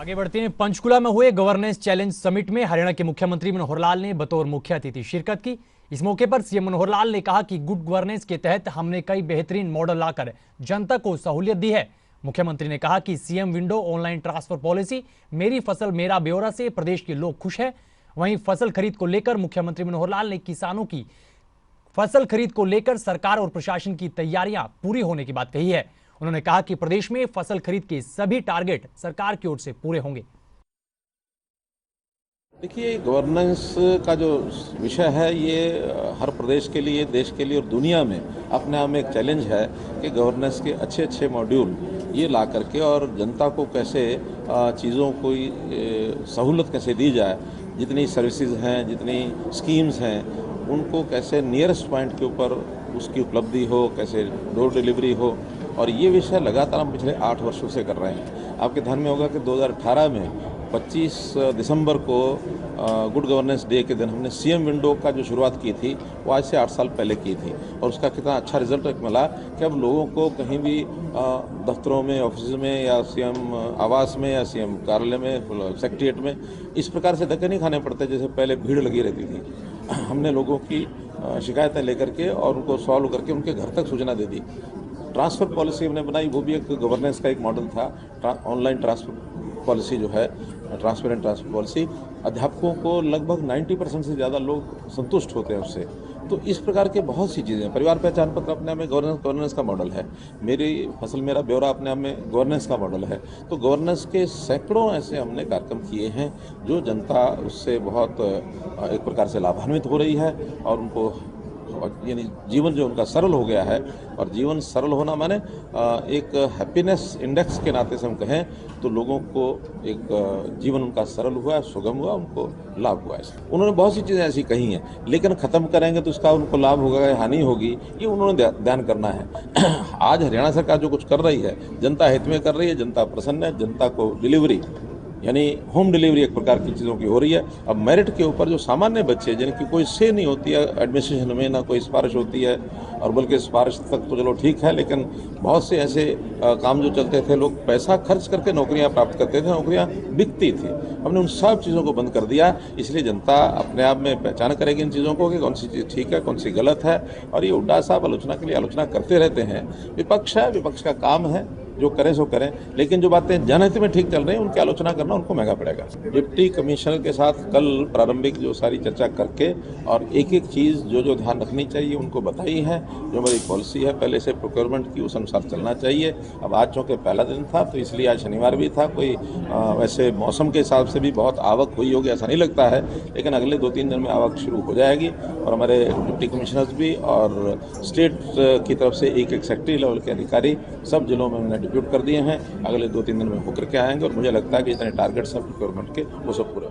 आगे बढ़ते हैं। पंचकुला में हुए गवर्नेंस चैलेंज समिट में हरियाणा के मुख्यमंत्री मनोहर लाल ने बतौर मुख्य अतिथि शिरकत की। इस मौके पर सीएम मनोहर लाल ने कहा कि गुड गवर्नेंस के तहत हमने कई बेहतरीन मॉडल लाकर जनता को सहूलियत दी है। मुख्यमंत्री ने कहा कि CM window online transfer policy, मेरी फसल मेरा ब्यौरा से प्रदेश के लोग खुश हैं। वहीं फसल खरीद को लेकर मुख्यमंत्री मनोहर लाल ने किसानों की फसल खरीद को लेकर सरकार और प्रशासन की तैयारियां पूरी होने की बात कही है। उन्होंने कहा कि प्रदेश में फसल खरीद के सभी टारगेट सरकार की ओर से पूरे होंगे। देखिए, गवर्नेंस का जो विषय है ये हर प्रदेश के लिए, देश के लिए और दुनिया में अपने आप में एक चैलेंज है कि गवर्नेंस के अच्छे अच्छे मॉड्यूल ये ला करके और जनता को कैसे चीज़ों को सहूलत कैसे दी जाए, जितनी सर्विसेज हैं, जितनी स्कीम्स हैं, उनको कैसे नियरेस्ट पॉइंट के ऊपर उसकी उपलब्धि हो, कैसे डोर डिलीवरी हो। और ये विषय लगातार हम पिछले 8 वर्षों से कर रहे हैं। आपके ध्यान में होगा कि 2018 में 25 दिसंबर को गुड गवर्नेंस डे के दिन हमने सीएम विंडो का जो शुरुआत की थी वो आज से 8 साल पहले की थी, और उसका कितना अच्छा रिजल्ट मिला कि अब लोगों को कहीं भी दफ्तरों में, ऑफिस में या सीएम आवास में या सीएम कार्यालय में, सेक्रेटेरिएट में इस प्रकार से धक्के नहीं खाने पड़ते जैसे पहले भीड़ लगी रहती थी। हमने लोगों की शिकायतें लेकर के और उनको सॉल्व करके उनके घर तक सूचना दे दी। ट्रांसफ़र पॉलिसी हमने बनाई, वो भी एक गवर्नेंस का एक मॉडल था। ऑनलाइन ट्रांसफ़र पॉलिसी जो है, ट्रांसपेरेंट ट्रांसफ़र पॉलिसी, अध्यापकों को लगभग 90% से ज़्यादा लोग संतुष्ट होते हैं उससे। तो इस प्रकार के बहुत सी चीज़ें हैं। परिवार पहचान पत्र अपने आप में गवर्नेंस का मॉडल है। मेरी फसल मेरा ब्यौरा अपने आप में गवर्नेंस का मॉडल है। तो गवर्नेंस के सैकड़ों ऐसे हमने कार्यक्रम किए हैं जो जनता उससे बहुत एक प्रकार से लाभान्वित हो रही है, और उनको यानी जीवन जो उनका सरल हो गया है। और जीवन सरल होना माने एक हैप्पीनेस इंडेक्स के नाते से हम कहें तो लोगों को एक जीवन उनका सरल हुआ, सुगम हुआ, उनको लाभ हुआ। उन्होंने बहुत सी चीज़ें ऐसी कही हैं, लेकिन ख़त्म करेंगे तो उसका उनको लाभ होगा या हानि होगी, ये उन्होंने ध्यान करना है। आज हरियाणा सरकार जो कुछ कर रही है, जनता हित में कर रही है, जनता प्रसन्न है, जनता को डिलीवरी यानी होम डिलीवरी एक प्रकार की चीज़ों की हो रही है। अब मेरिट के ऊपर जो सामान्य बच्चे जिनकी कोई से नहीं होती है एडमिनिस्ट्रेशन में, ना कोई सिफारिश होती है, और बल्कि सिफारिश तक तो चलो ठीक है, लेकिन बहुत से ऐसे काम जो चलते थे, लोग पैसा खर्च करके नौकरियां प्राप्त करते थे, नौकरियां बिकती थी। हमने उन सब चीज़ों को बंद कर दिया। इसलिए जनता अपने आप में पहचान करेगी इन चीज़ों को कि कौन सी चीज़ ठीक है, कौन सी गलत है। और ये हुड्डा साहब आलोचना के लिए आलोचना करते रहते हैं। विपक्ष है, विपक्ष का काम है, जो करें सो करें, लेकिन जो बातें जनहित में ठीक चल रही हैं उनकी आलोचना करना उनको महंगा पड़ेगा। डिप्टी कमिश्नर के साथ कल प्रारंभिक जो सारी चर्चा करके और एक एक चीज़ जो जो ध्यान रखनी चाहिए उनको बताई है। जो हमारी पॉलिसी है पहले से प्रोक्योरमेंट की, उस अनुसार चलना चाहिए। अब आज चूँकि पहला दिन था तो इसलिए आज शनिवार भी था, कोई वैसे मौसम के हिसाब से भी बहुत आवक हुई होगी ऐसा नहीं लगता है, लेकिन अगले 2-3 दिन में आवक शुरू हो जाएगी। और हमारे डिप्टी कमिश्नर्स भी और स्टेट की तरफ से एक सेक्रेटरी लेवल के अधिकारी सब जिलों में हमने डिप्यूट कर दिए हैं, अगले 2-3 दिन में होकर के आएंगे। और मुझे लगता है कि जितने टारगेट्स हैं प्रोक्योरमेंट के वो सब पूरे